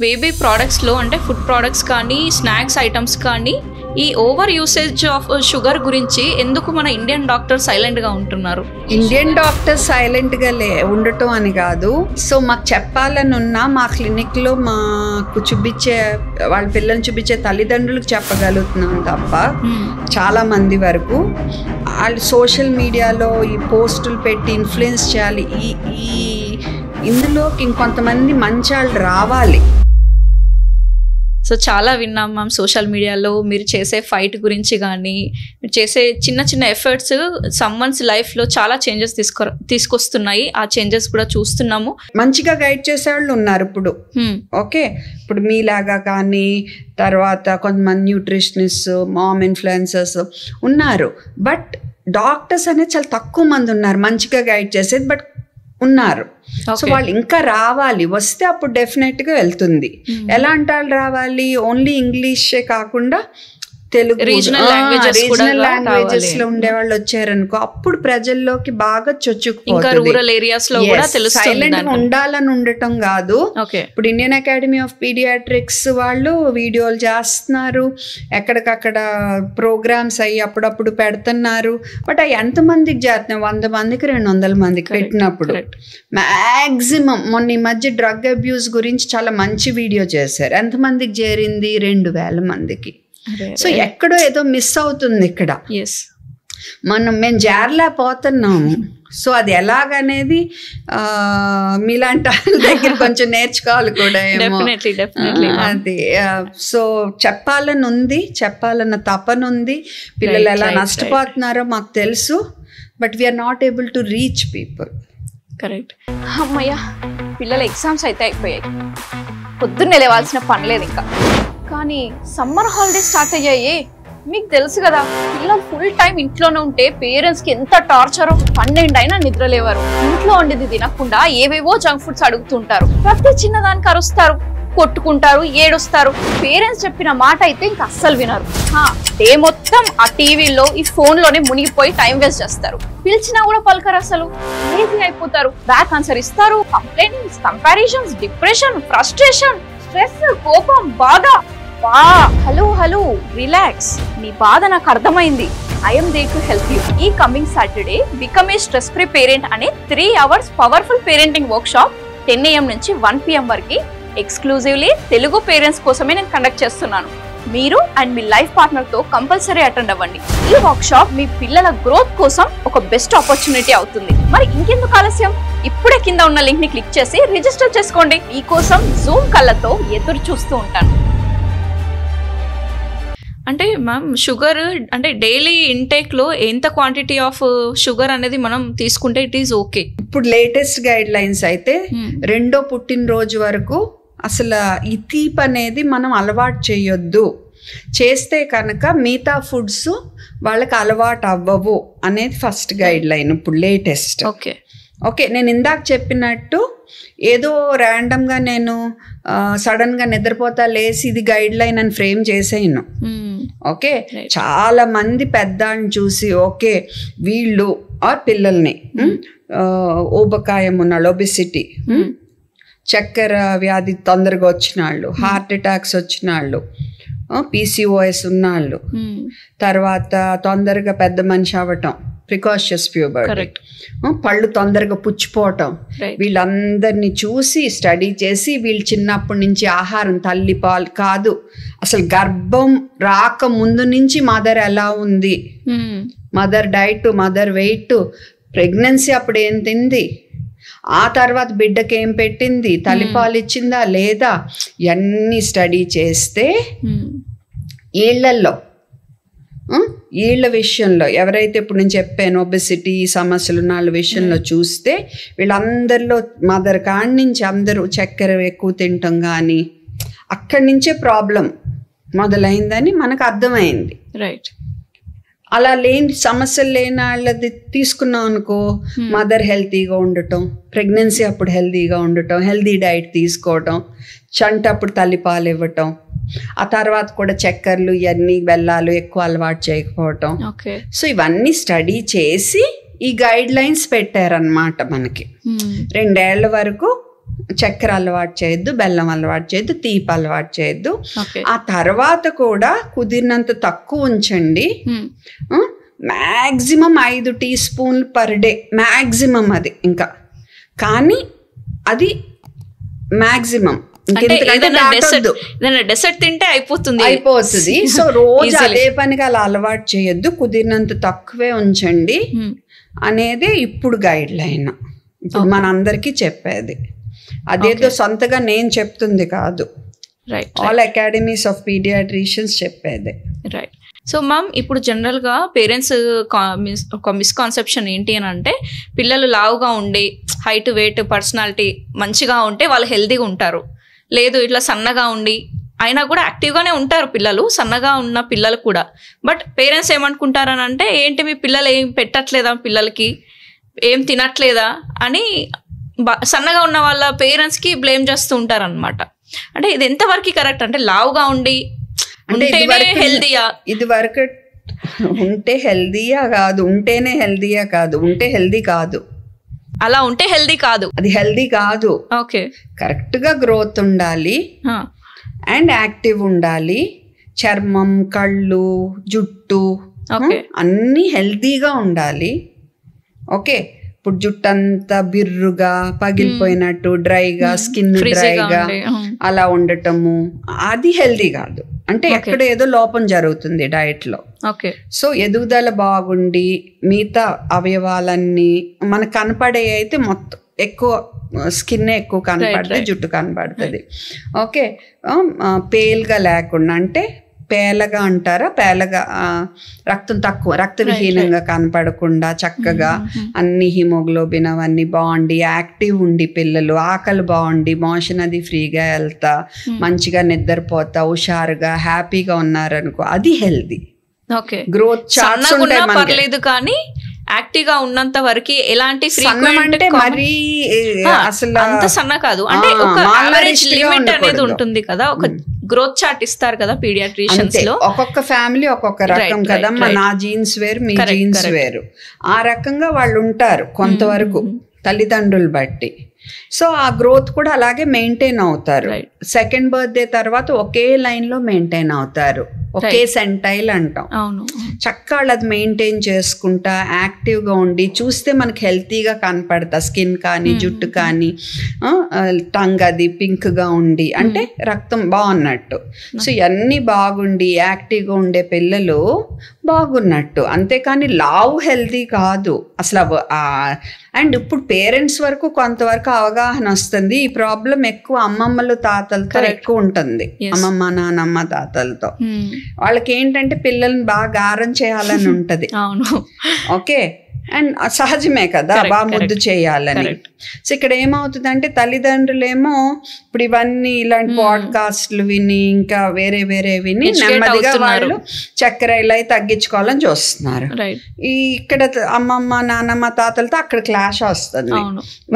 Baby ప్రోడక్ట్స్లో అంటే food products కానీ snacks items కానీ ఈ ఓవర్ యూసేజ్ ఆఫ్ షుగర్ గురించి ఎందుకు మన ఇండియన్ డాక్టర్ సైలెంట్గా ఉంటున్నారు? ఇండియన్ డాక్టర్ సైలెంట్గా ఉండటం అని కాదు. సో మాకు చెప్పాలని ఉన్నా మా క్లినిక్లో మాకు చూపించే వాళ్ళ పిల్లల్ని చూపించే తల్లిదండ్రులకు చెప్పగలుగుతున్నాం తప్ప చాలా మంది వరకు వాళ్ళు సోషల్ మీడియాలో ఈ పోస్టులు పెట్టి ఇన్ఫ్లుయెన్స్ చేయాలి. ఇందులోకి ఇంకొంతమంది మంచి వాళ్ళు రావాలి. సో చాలా విన్నాం మ్యామ్ సోషల్ మీడియాలో మీరు చేసే ఫైట్ గురించి కానీ మీరు చేసే చిన్న చిన్న ఎఫర్ట్స్ సమ్వన్స్ లైఫ్లో చాలా చేంజెస్ తీసుకొస్తున్నాయి. ఆ చేంజెస్ కూడా చూస్తున్నాము. మంచిగా గైడ్ చేసే వాళ్ళు ఉన్నారు ఇప్పుడు. ఓకే, ఇప్పుడు మీలాగా కానీ తర్వాత కొంతమంది న్యూట్రిషనిస్ట్, మామ్ ఇన్ఫ్లుయెన్సర్స్ ఉన్నారు. బట్ డాక్టర్స్ అనేది చాలా తక్కువ మంది ఉన్నారు మంచిగా గైడ్ చేసేది. బట్ ఉన్నారు. సో వాళ్ళు ఇంకా రావాలి. వస్తే అప్పుడు డెఫినెట్గా వెళ్తుంది. ఎలా అంటే వాళ్ళు రావాలి, ఓన్లీ ఇంగ్లీషే కాకుండా తెలుగు రీజనల్ లాంగ్వేజెస్ లో ఉండేవాళ్ళు వచ్చారనుకో అప్పుడు ప్రజల్లోకి బాగా చొచ్చుకుపోతుంది. సైలెంట్ గా ఉండాలని ఉండటం కాదు. ఇప్పుడు ఇండియన్ అకాడమీ ఆఫ్ పీడియాట్రిక్స్ వాళ్ళు వీడియోలు చేస్తున్నారు, ఎక్కడికక్కడ ప్రోగ్రామ్స్ అయ్యి అప్పుడప్పుడు పెడుతున్నారు. బట్ అవి ఎంతమందికి చేస్తున్నాయి? 100 మందికి 200 మందికి పెట్టినప్పుడు మ్యాక్సిమం మొన్న ఈ మధ్య డ్రగ్ అబ్యూస్ గురించి చాలా మంచి వీడియో చేశారు. ఎంతమందికి చేరింది? 2000 మందికి. సో ఎక్కడో ఏదో మిస్ అవుతుంది ఇక్కడ. మేము జారలేకపోతున్నాము. సో అది ఎలాగనేది మీలాంటి వాళ్ళ దగ్గర కొంచెం నేర్చుకోవాలి కూడా ఏమో. అది సో చెప్పాలని ఉంది, చెప్పాలన్న తపన ఉంది. పిల్లలు ఎలా నష్టపోతున్నారో మాకు తెలుసు. But we're not able to reach people. Correct. అమ్మయ్య, పిల్లల ఎగ్జామ్స్ అయితే అయిపోయాయి. పొద్దున్నే లేవాల్సిన పని లేదు ఇంకా. కానీ సమ్మర్ హాలిడేస్ స్టార్ట్ అయ్యాయి. మీకు తెలుసు కదా, పిల్లలు ఫుల్ టైం ఇంట్లోనే ఉంటే పేరెంట్స్కి ఎంత టార్చరో. 12 అయినా నిద్రలేవారు. ఇంట్లో వండేది తినకుండా ఏవేవో జంక్ ఫుడ్స్ అడుగుతుంటారు. ప్రతి చిన్నదానికి అరుస్తారు, కొట్టుకుంటారు, ఏడుస్తారు. పేరెంట్స్ చెప్పిన మాట అయితే ఇంకా అస్సలు వినరు. డే మొత్తం ఆ టీవీలో ఈ ఫోన్లోనే మునిగిపోయి టైం వేస్ట్ చేస్తారు. పిలిచినా కూడా పలకరు, అసలు లేజీ అయిపోతారు. బ్యాక్ ఆన్సర్ ఇస్తారు. Complaints, comparisons, depression, frustration, stress, కోపం, బాధ. హలో రిలాక్స్, నీ బాధ నాకు అర్థమైంది. I'm there to help you. ఈ coming Saturday become a stress free parent అనే 3 hours powerful parenting workshop 10 AM నుంచి 1 PM వరకు ఎక్స్క్లూజివ్లీ తెలుగు పేరెంట్స్ కోసమే నేను కండక్ట్ చేస్తున్నాను. మీరు అండ్ మీ లైఫ్ పార్ట్నర్ తో కంపల్సరీ అటెండ్ అవ్వండి. ఈ వర్క్ షాప్ మీ పిల్లల గ్రోత్ కోసం ఒక బెస్ట్ ఆపర్చునిటీ అవుతుంది. మరి ఇంకెందుకు ఆలస్యం? ఇప్పుడే కింద ఉన్న లింక్ ని క్లిక్ చేసి రిజిస్టర్ చేసుకోండి. మీకోసం జూమ్ కళ్ళతో ఎదురు చూస్తూ ఉంటాను. అంటే మ్యామ్ షుగర్ అంటే డైలీ ఇంటేక్లో ఎంత క్వాంటిటీ ఆఫ్ షుగర్ అనేది మనం తీసుకుంటే ఇట్ ఈస్ ఓకే? ఇప్పుడు లేటెస్ట్ గైడ్ లైన్స్ అయితే 2వ పుట్టినరోజు వరకు అసలు ఈ తీపి అనేది మనం అలవాటు చేయొద్దు. చేస్తే కనుక మిగతా ఫుడ్స్ వాళ్ళకి అలవాటు అవ్వవు అనేది ఫస్ట్ గైడ్ లైన్ ఇప్పుడు లేటెస్ట్. ఓకే, నేను ఇందాక చెప్పినట్టు ఏదో ర్యాండమ్గా నేను సడన్గా నిద్రపోతా లేసి ఇది గైడ్ లైన్ అని ఫ్రేమ్ చేసేయను. ఓకే, చాలా మంది పెద్దాన్ని చూసి ఓకే వీళ్ళు ఆర్ పిల్లల్ని ఊబకాయం ఉన్నాళ్ళు, ఒబెసిటీ, చక్కెర వ్యాధి తొందరగా వచ్చిన వాళ్ళు, హార్ట్ అటాక్స్ వచ్చిన వాళ్ళు, PCOS ఉన్నాళ్ళు, తర్వాత తొందరగా పెద్ద మనిషి అవ్వటం, ప్రికాషియస్ ప్యూబర్టీ, పళ్ళు తొందరగా పుచ్చిపోవటం, వీళ్ళందరినీ చూసి స్టడీ చేసి వీళ్ళు చిన్నప్పటి నుంచి ఆహారం తల్లి పాలు కాదు, అసలు గర్భం రాక ముందు నుంచి మదర్ ఎలా ఉంది, mother diet, mother weight, pregnancy అప్పుడు ఏం తింది, ఆ తర్వాత బిడ్డకి ఏం పెట్టింది, తల్లిపాలు ఇచ్చిందా లేదా, ఇవన్నీ స్టడీ చేస్తే వీళ్ళ విషయంలో ఎవరైతే ఇప్పుడు నేను చెప్పాను ఒబెసిటీ సమస్యలు ఉన్న వాళ్ళ విషయంలో చూస్తే వీళ్ళందరిలో మదర్ కాడి నుంచి అందరూ చక్కెర ఎక్కువ తినటం కానీ అక్కడి నుంచే ప్రాబ్లం మొదలైందని మనకు అర్థమైంది. రైట్. అలా లేని సమస్యలు లేని వాళ్ళది తీసుకున్నాం అనుకో, మదర్ హెల్తీగా ఉండటం, ప్రెగ్నెన్సీ అప్పుడు హెల్తీగా ఉండటం, హెల్తీ డైట్ తీసుకోవటం, చంట అప్పుడు తల్లిపాలు ఇవ్వటం, ఆ తర్వాత కూడా చక్కెరలు ఇవన్నీ బెల్లాలు ఎక్కువ అలవాటు చేయకపోవటం. సో ఇవన్నీ స్టడీ చేసి ఈ గైడ్ లైన్స్ పెట్టారనమాట మనకి. 2 ఏళ్ల వరకు చక్కెర అలవాటు చేయొద్దు, బెల్లం అలవాటు చేయొద్దు, తీపి అలవాటు చేయొద్దు. ఓకే ఆ తర్వాత కూడా కుదిరినంత తక్కువ ఉంచండి. మ్యాక్సిమం 5 టీ స్పూన్లు పర్ డే, మ్యాక్సిమం అది. ఇంకా కానీ అది మ్యాక్సిమం, డెసర్ట్ తింటే అయిపోతుంది. సో రోజు అదే పనిగా అలా అలవాటు చేయొద్దు, కుదిరినంత తక్కువే ఉంచండి అనేదే ఇప్పుడు గైడ్ లైన్. ఇప్పుడు మన అందరికీ చెప్పేది అదేదో సొంతగా నేను చెప్తుంది కాదు, ఆల్ అకాడమీస్ ఆఫ్ పీడియాట్రిషియన్స్ చెప్పేది. రైట్. సో మ్యామ్, ఇప్పుడు జనరల్గా పేరెంట్స్ ఒక మిస్కాన్సెప్షన్ ఏంటి అని అంటే, పిల్లలు లావుగా ఉండి హైట్, వెయిట్, పర్సనాలిటీ మంచిగా ఉంటే వాళ్ళు హెల్తీగా ఉంటారు, లేదు ఇట్లా సన్నగా ఉండి అయినా కూడా యాక్టివ్గానే ఉంటారు పిల్లలు, సన్నగా ఉన్న పిల్లలు కూడా. బట్ పేరెంట్స్ ఏమనుకుంటారని అంటే, ఏంటి మీ పిల్లలు ఏం పెట్టట్లేదా, పిల్లలకి ఏం తినట్లేదా అని సన్నగా ఉన్న వాళ్ళ పేరెంట్స్కి బ్లేమ్ చేస్తూ ఉంటారు అనమాట. అంటే ఇది ఎంతవరకు కరెక్ట్? అంటే లావుగా ఉండి హెల్దీయా? ఇది వరకు ఉంటే హెల్దీయా కాదు, ఉంటేనే హెల్దీయా కాదు, ఉంటే హెల్దీ కాదు. అలా ఉంటే హెల్దీ కాదు, అది హెల్దీ కాదు. ఓకే, కరెక్ట్ గా గ్రోత్ ఉండాలి అండ్ యాక్టివ్ ఉండాలి. చర్మం, కళ్ళు, జుట్టు అన్నీ హెల్దీగా ఉండాలి. ఓకే, ఇప్పుడు జుట్టు అంతా బిర్రుగా పగిలిపోయినట్టు, డ్రైగా, స్కిన్ డ్రైగా అలా ఉండటము అది హెల్దీ కాదు. అంటే ఎక్కడ ఏదో లోపం జరుగుతుంది డయట్ లో. సో ఎదుగుదల బాగుండి మిగతా అవయవాలన్నీ మనకు కనపడే అయితే మొత్తం ఎక్కువ స్కిన్ ఎక్కువ కనపడుతుంది, జుట్టు కనపడుతుంది. ఓకే, పేల్గా లేకుండా, అంటే పేలగా అంటారా, పేలగా రక్తం తక్కువ, రక్తవిహీనంగా కనపడకుండా చక్కగా అన్ని హిమోగ్లోబిన్ అవన్నీ బాగుండి యాక్టివ్ ఉండి పిల్లలు, ఆకలి బాగుండి, మోషన్ అది ఫ్రీగా వెళ్తా, మంచిగా నిద్రపోతా, హుషారుగా హ్యాపీగా ఉన్నారనుకో, అది హెల్దీ. గ్రోత్ చార్ట్స్ ఉంటాయి పర్లేదు, కానీ యాక్టివ్ గా ఉన్నంత వరకు ఎలాంటి అంటే మరీ అసలు అంత సన్న కాదు, అంటే ఒక యావరేజ్ లిమిట్ అనేది ఉంటుంది కదా, ఒక గ్రోత్ చార్ట్ ఇస్తారు కదా పీడియాట్రిషియన్స్ లో. ఒక్కొక్క ఫ్యామిలీ ఒక్కొక్క రకం కదమ్మా, నా జీన్స్ వేరు, మీ జీన్స్ వేరు, ఆ రకంగా వాళ్ళు ఉంటారు కొంతవరకు తల్లిదండ్రులు బట్టి. సో ఆ గ్రోత్ కూడా అలాగే మెయింటైన్ అవుతారు. సెకండ్ బర్త్డే తర్వాత ఒకే లైన్ లో మెయింటైన్ అవుతారు, ఒకే సెంటైల్ అంటాం. చక్కగా అది మెయింటైన్ చేసుకుంటా యాక్టివ్గా ఉండి చూస్తే మనకి హెల్తీగా కనపడతా, స్కిన్ కానీ జుట్టు కానీ, టంగ్ అది పింక్గా ఉండి, అంటే రక్తం బాగున్నట్టు. సో ఇవన్నీ బాగుండి యాక్టివ్గా ఉండే పిల్లలు బాగున్నట్టు, అంతేకాని లావు హెల్తీ కాదు అసలు. అండ్ ఇప్పుడు పేరెంట్స్ వరకు కొంతవరకు అవగాహన వస్తుంది. ఈ ప్రాబ్లం ఎక్కువ అమ్మమ్మలు తాతలతో ఎక్కువ ఉంటుంది, అమ్మమ్మ నానమ్మ తాతలతో. వాళ్ళకి ఏంటంటే పిల్లల్ని బాగా గారం చేయాలని ఉంటది. ఓకే, అండ్ సహజమే కదా, బాగా ముద్దు చేయాలని. సో ఇక్కడ ఏమవుతుందంటే తల్లిదండ్రులేమో ఇప్పుడు ఇవన్నీ ఇలాంటి పాడ్కాస్ట్లు విని ఇంకా వేరే వేరే విని నెమ్మదిగా వాళ్ళు చక్కెర ఇలా తగ్గించుకోవాలని చూస్తున్నారు. ఇక్కడ అమ్మమ్మ నానమ్మ తాతలతో అక్కడ క్లాష్ వస్తుంది,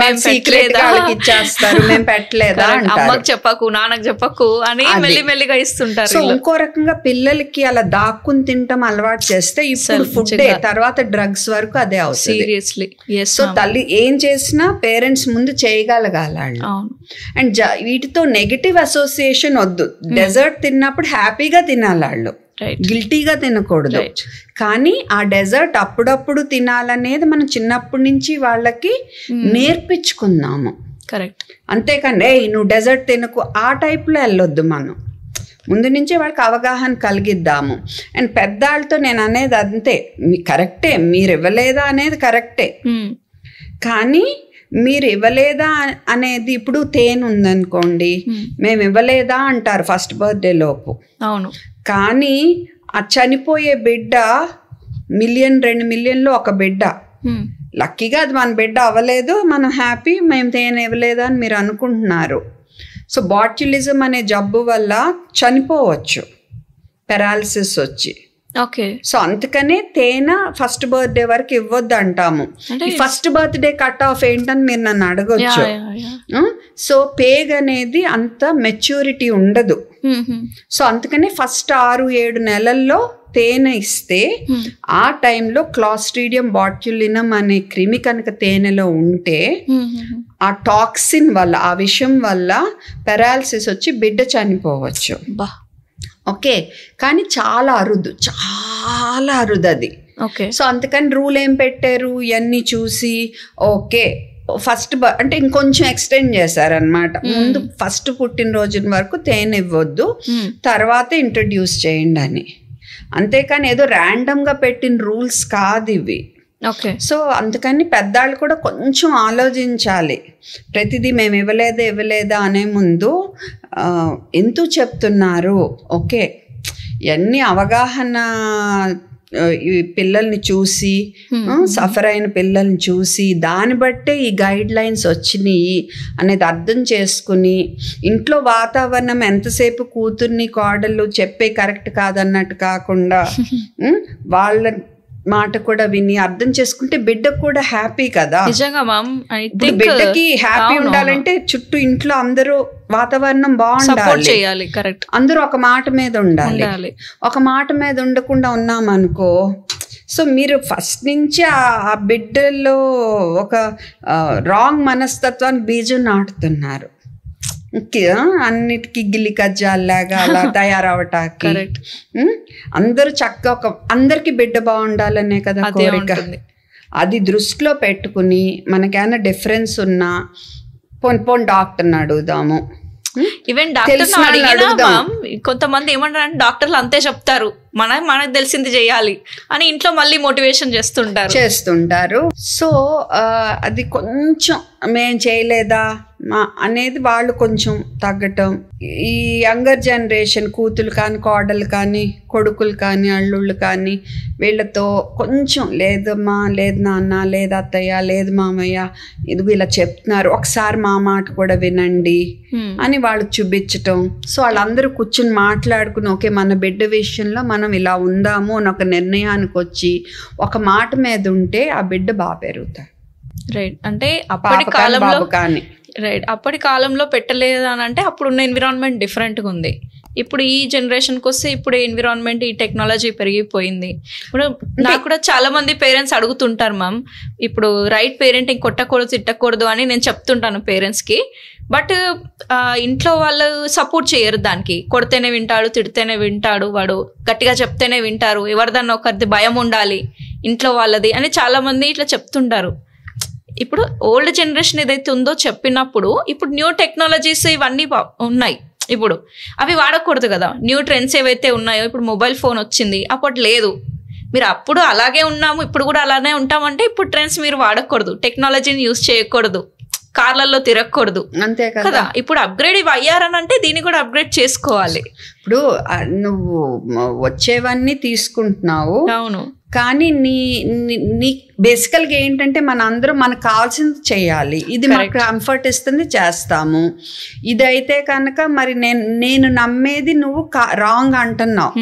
వాళ్ళు సీక్రెట్ వాళ్ళకి ఇచ్చేస్తారు, మేము పెట్టలేదా అంటారు, అమ్మకి చెప్పకు నాన్నకు చెప్పకు అని మెల్లిమెల్లిగా ఇస్తుంటారు. సో ఇంకో రకంగా పిల్లలకి అలా దాక్కుని తింటాం అలవాటు చేస్తే ఇప్పుడు ఫుడ్ తర్వాత డ్రగ్స్ వరకు అదే అవుతుంది. సో తల్లి ఏం చేసినా పేరెంట్స్ ముందు చేయగలగాలి వాళ్ళు. అండ్ వీటితో నెగటివ్ అసోసియేషన్ వద్దు. డెజర్ట్ తిన్నప్పుడు హ్యాపీగా తినాలి వాళ్ళు, గిల్టీగా తినకూడదు. కానీ ఆ డెజర్ట్ అప్పుడప్పుడు తినాలనేది మనం చిన్నప్పటి నుంచి వాళ్ళకి నేర్పించుకున్నాము. అంతేకాండి నువ్వు డెజర్ట్ తినకు ఆ టైప్లో వెళ్ళొద్దు. మనం ముందు నుంచి వాళ్ళకి అవగాహన కలిగిద్దాము. అండ్ పెద్దవాళ్ళతో నేను అనేది అంతే, కరెక్టే, మీరు ఇవ్వలేదా అనేది కరెక్టే, కానీ మీరు ఇవ్వలేదా అనేది, ఇప్పుడు తేనె ఉందనుకోండి, మేము ఇవ్వలేదా అంటారు ఫస్ట్ బర్త్డే లోపు. అవును, కానీ ఆ చనిపోయే బిడ్డ 1 మిలియన్ 2 మిలియన్లో ఒక బిడ్డ. లక్కీగా అది మన బిడ్డ అవ్వలేదు, మనం హ్యాపీ, మేము తేనె ఇవ్వలేదా అని మీరు అనుకుంటున్నారు. సో బాట్యులిజం అనే జబ్బు వల్ల చనిపోవచ్చు, పెరాలసిస్ వచ్చి. సో అందుకనే తేనె ఫస్ట్ బర్త్డే వరకు ఇవ్వద్దు అంటాము. ఈ ఫస్ట్ బర్త్డే కట్ ఆఫ్ ఏంటని మీరు నన్ను అడగొచ్చు. సో పేగ్ అనేది అంత మెచ్యూరిటీ ఉండదు. సో అందుకనే ఫస్ట్ 6-7 నెలల్లో తేనె ఇస్తే ఆ టైంలో క్లాస్ట్రీడియం బాట్యులినం అనే క్రిమి కనుక తేనెలో ఉంటే ఆ టాక్సిన్ వల్ల, ఆ విషం వల్ల పెరాలసిస్ వచ్చి బిడ్డ చనిపోవచ్చు. ఓకే, కానీ చాలా అరుదు, చాలా అరుదు అది. సో అందుకని రూల్ ఏం పెట్టారు, ఇవన్నీ చూసి ఓకే ఫస్ట్ అంటే ఇంకొంచెం ఎక్స్టెండ్ చేశారనమాట. ముందు ఫస్ట్ పుట్టినరోజు వరకు తేనె ఇవ్వద్దు, తర్వాత ఇంట్రడ్యూస్ చేయండి అని. అంతేకాని ఏదో ర్యాండమ్గా పెట్టిన రూల్స్ కాదు ఇవి. సో అందుకని పెద్దవాళ్ళు కూడా కొంచెం ఆలోచించాలి. ప్రతిదీ మేము ఇవ్వలేదా అనే ముందు ఎందుకు చెప్తున్నారు, ఓకే ఇవన్నీ అవగాహన, ఈ పిల్లల్ని చూసి సఫర్ అయిన పిల్లల్ని చూసి దాన్ని బట్టే ఈ గైడ్ లైన్స్ వచ్చినాయి అనేది అర్థం చేసుకుని, ఇంట్లో వాతావరణం ఎంతసేపు కూతుర్ని కోడళ్ళు చెప్పే కరెక్ట్ కాదన్నట్టు కాకుండా వాళ్ళ మాట కూడా విని అర్థం చేసుకుంటే బిడ్డకు కూడా హ్యాపీ కదా. నిజంగా మ్యామ్, బిడ్డకి హ్యాపీ ఉండాలంటే చుట్టూ ఇంట్లో అందరూ వాతావరణం బాగుండాలి, కరెక్ట్, అందరూ ఒక మాట మీద ఉండాలి. ఒక మాట మీద ఉండకుండా ఉన్నామనుకో, సో మీరు ఫస్ట్ నుంచి ఆ బిడ్డల్లో ఒక రాంగ్ మనస్తత్వానికి బీజం నాటుతున్నారు. అన్నిటికీ గిల్లి కజ్జాల్లాగా అలా తయారవటానికి. అందరూ చక్కగా అందరికి బిడ్డ బాగుండాలనే కదా కోరిక. అది దృష్టిలో పెట్టుకుని మనకేమైనా డిఫరెన్స్ ఉన్నా పోన్ డాక్టర్ని అడుగుదాము. ఈవెన్ డాక్టర్ కొంతమంది ఏమంటారు అంటే డాక్టర్లు అంతే చెప్తారు, మనకు తెలిసింది చేయాలి అని ఇంట్లో మళ్ళీ మోటివేషన్ చేస్తుంటారు. సో అది కొంచెం మేం చేయలేదా అనేది వాళ్ళు కొంచెం తగ్గటం. ఈ యంగర్ జనరేషన్ కూతులు కానీ కోడలు కానీ కొడుకులు కానీ అల్లుళ్ళు కానీ వీళ్ళతో కొంచెం లేదమ్మా, లేదు నాన్న, లేదు అత్తయ్య, లేదు మామయ్య, ఇదిగో ఇలా చెప్తున్నారు, ఒకసారి మా మాట కూడా వినండి అని వాళ్ళకి చూపించటం. సో వాళ్ళందరూ కూర్చుని మాట్లాడుకుని ఓకే మన బిడ్డ విషయంలో మనం ఇలా ఉందాము అని ఒక నిర్ణయానికి వచ్చి ఒక మాట మీద ఉంటే ఆ బిడ్డ బాగా పెరుగుతాడు. రైట్, అంటే అప్పటి కాలంలో అప్పటి కాలంలో పెట్టలేదు అని అంటే అప్పుడున్న ఎన్విరాన్మెంట్ డిఫరెంట్గా ఉంది. ఇప్పుడు ఈ జనరేషన్కి వస్తే ఇప్పుడు ఎన్విరాన్మెంట్, ఈ టెక్నాలజీ పెరిగిపోయింది. ఇప్పుడు నాకు కూడా చాలా మంది పేరెంట్స్ అడుగుతుంటారు మ్యామ్, ఇప్పుడు రైట్ పేరెంటింగ్ కొట్టకూడదు తిట్టకూడదు అని నేను చెప్తుంటాను పేరెంట్స్కి. బట్ ఇంట్లో వాళ్ళు సపోర్ట్ చేయరు దానికి. కొడితేనే వింటాడు, తిడితేనే వింటాడు, వాడు గట్టిగా చెప్తేనే వింటారు, ఎవరిదన్నా ఒకరిది భయం ఉండాలి ఇంట్లో వాళ్ళది అని చాలా మంది ఇట్లా చెప్తుంటారు. ఇప్పుడు ఓల్డ్ జనరేషన్ ఏదైతే ఉందో చెప్పినప్పుడు ఇప్పుడు న్యూ టెక్నాలజీస్ ఇవన్నీ ఉన్నాయి, ఇప్పుడు అవి వాడకూడదు కదా. న్యూ ట్రెండ్స్ ఏవైతే ఉన్నాయో, ఇప్పుడు మొబైల్ ఫోన్ వచ్చింది, అప్పుడు లేదు. మీరు అప్పుడు అలాగే ఉన్నాము, ఇప్పుడు కూడా అలానే ఉంటామంటే ఇప్పుడు ట్రెండ్స్ మీరు వాడకూడదు, టెక్నాలజీని యూజ్ చేయకూడదు, కార్లలో తిరగకూడదు, అంతే కదా. ఇప్పుడు అప్గ్రేడ్ ఇవి అయ్యారని అంటే దీన్ని కూడా అప్గ్రేడ్ చేసుకోవాలి. ఇప్పుడు నువ్వు వచ్చేవన్నీ తీసుకుంటున్నావు, అవును, కానీ నీ బేసికల్గా ఏంటంటే మన అందరం మనకు కావాల్సింది చేయాలి. ఇది మనకు కంఫర్ట్ ఇస్తుంది, చేస్తాము. ఇదైతే కనుక మరి నేను నమ్మేది నువ్వు రాంగ్ అంటున్నావు,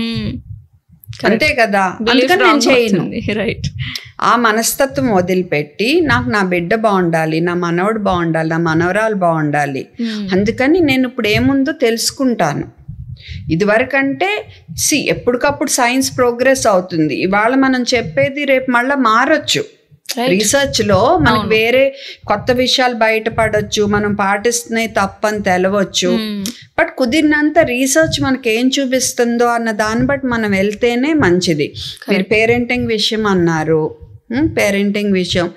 అంతే కదా, అందుకని నేను చేయను. రైట్, ఆ మనస్తత్వం వదిలిపెట్టి నాకు నా బిడ్డ బాగుండాలి, నా మనవడు బాగుండాలి, నా మనవరాలు బాగుండాలి, అందుకని నేను ఇప్పుడు ఏముందో తెలుసుకుంటాను. ఇదివరకంటే ఎప్పటికప్పుడు సైన్స్ ప్రోగ్రెస్ అవుతుంది. ఇవాళ మనం చెప్పేది రేపు మళ్ళీ మారొచ్చు. రీసెర్చ్ లో మనకు వేరే కొత్త విషయాలు బయటపడొచ్చు, మనం పాటిస్తున్నాయి తప్పని తెలవచ్చు. బట్ కుదిరినంత రీసెర్చ్ మనకి ఏం చూపిస్తుందో అన్న దాన్ని బట్టి మనం వెళ్తేనే మంచిది. మీరు పేరెంటింగ్ విషయం అన్నారు, పేరెంటింగ్ విషయం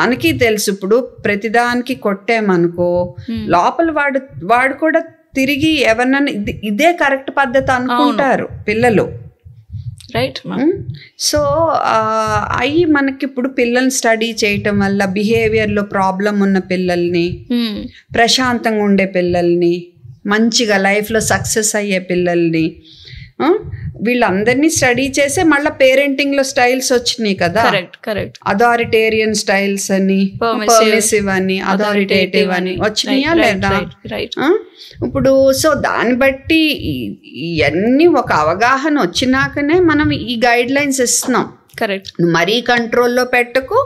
మనకి తెలుసు. ఇప్పుడు ప్రతిదానికి కొట్టామనుకో లోపల వాడు కూడా తిరిగి ఎవరినైనా ఇదే కరెక్ట్ పద్ధతి అనుకుంటారు పిల్లలు. రైట్, సో అవి మనకి ఇప్పుడు పిల్లల్ని స్టడీ చేయటం వల్ల బిహేవియర్లో ప్రాబ్లం ఉన్న పిల్లల్ని, ప్రశాంతంగా ఉండే పిల్లల్ని, మంచిగా లైఫ్లో సక్సెస్ అయ్యే పిల్లల్ని, వీళ్ళందరినీ స్టడీ చేసే మళ్ళీ పేరెంటింగ్ లో స్టైల్స్ వచ్చినాయి కదా. అథారిటేరియన్ స్టైల్స్ అని, పర్మిసివ్ అని, అథారిటేటివ్ అని వచ్చినాయా లేదా? ఇప్పుడు సో దాన్ని బట్టి ఇవన్నీ ఒక అవగాహన వచ్చినాకనే మనం ఈ గైడ్ లైన్స్ ఇస్తున్నాం. కరెక్ట్, మరీ కంట్రోల్లో పెట్టకు,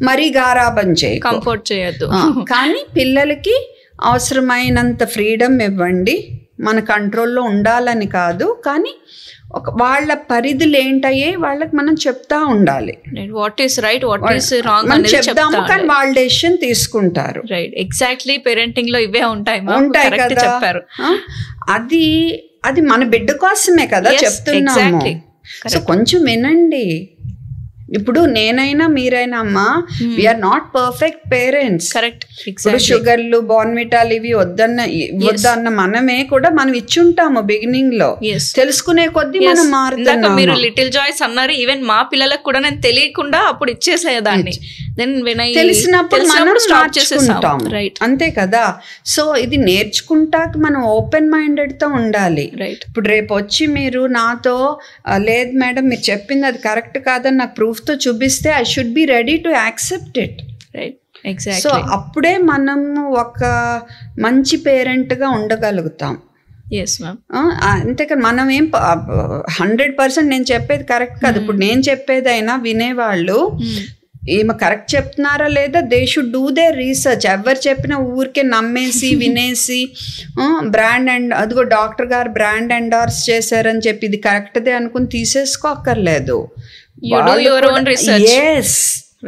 మరీ గారాబం చేయ, కంఫర్ట్ చేయొద్దు. కానీ పిల్లలకి అవసరమైనంత ఫ్రీడమ్ ఇవ్వండి, మన కంట్రోల్లో ఉండాలని కాదు, కానీ వాళ్ళ పరిధులు ఏంటయ్యే వాళ్ళకి మనం చెప్తా ఉండాలి. What is right, what is wrong మనం చెప్తాము, కానీ వాళ్ళ డెసిషన్ తీసుకుంటారు. రైట్, ఎగ్జాక్ట్లీ పేరెంటింగ్ లో ఇవే ఉంటాయి కదా. చెప్పారు. అది మన బిడ్డ కోసమే కదా చెప్తున్నాము. సో కొంచెం వినండి. ఇప్పుడు నేనైనా మీరైనా అమ్మా, we're not perfect parents. Correct. ఇప్పుడు షుగర్లు, బోర్న్విటాలు ఇవి వద్దన్న మనమే కూడా మనం ఇచ్చుంటాము బిగినింగ్ లో. తెలుసుకునే కొద్దీ మనం మారుతున్నాము. మీరు లిటిల్ జాయ్స్ అన్నారు, ఈవెన్ మా పిల్లలకు కూడా నేను తెలియకుండా అప్పుడు ఇచ్చేసేదాన్ని. తెలిసినప్పుడు మనం స్టార్ట్ చేసుకుంటాం. అంతే కదా. సో ఇది నేర్చుకుంటాక మనం ఓపెన్ మైండెడ్ తో ఉండాలి. ఇప్పుడు రేపు వచ్చి మీరు నాతో లేదు మేడం మీరు చెప్పింది అది కరెక్ట్ కాదని నాకు ప్రూఫ్ తో చూపిస్తే I should be ready to accept it. So అప్పుడే మనం ఒక మంచి పేరెంట్ గా ఉండగలుగుతాం. అంతేకాని మనం ఏం 100% నేను చెప్పేది కరెక్ట్ కాదు. ఇప్పుడు నేను చెప్పేదైనా వినేవాళ్ళు ఈమె కరెక్ట్ చెప్తున్నారా లేదా, they should do their research. ఎవరు చెప్పినా ఊరికే నమ్మేసి వినేసి బ్రాండ్ అండ్ అదిగో డాక్టర్ గారు బ్రాండ్ ఎండార్స్ చేశారని చెప్పి ఇది కరెక్ట్దే అనుకుని తీసేసుకోక్కర్లేదు.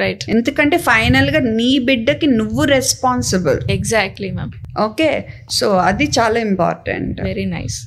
రైట్, ఎందుకంటే ఫైనల్ గా నీ బిడ్డకి నువ్వు responsible. Exactly ma'am. Okay, so అది చాలా ఇంపార్టెంట్. Very nice.